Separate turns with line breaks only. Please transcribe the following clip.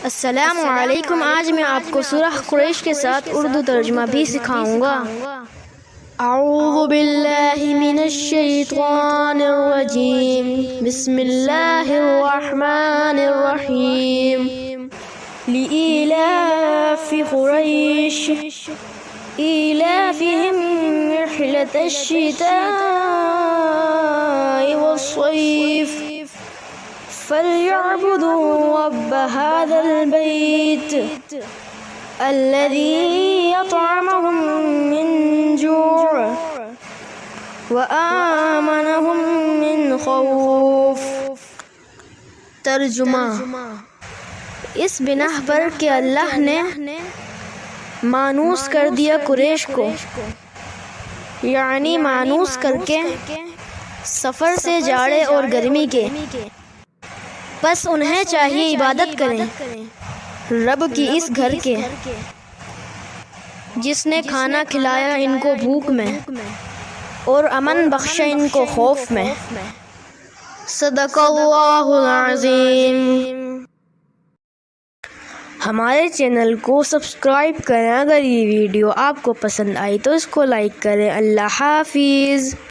السلام علیکم۔ آج میں آپ کو سورہ قریش کے ساتھ اردو ترجمہ بھی سکھاؤں گا۔ اعوذ باللہ من الشیطان الرجیم، بسم اللہ الرحمن الرحیم۔ لإیلاف قریش إيلافهم رحلة الشتاء والصيف فليعبدوا رب هذا البيت الذي يطعمهم من جوع وآمنهم من خوف۔ ترجمہ: اس بنا پر کہ اللہ نے مانوس کر دیا قریش کو، یعنی مانوس کر کے سفر سے جاڑے اور گرمی کے، بس انہیں چاہیے عبادت کریں رب کی اس گھر کے جس نے کھانا کھلایا ان کو بھوک میں اور امن بخشا ان کو خوف میں۔ صدق اللہ العظیم۔ ہمارے چینل کو سبسکرائب کریں۔ اگر یہ ویڈیو آپ کو پسند آئی تو اس کو لائک کریں۔ اللہ حافظ۔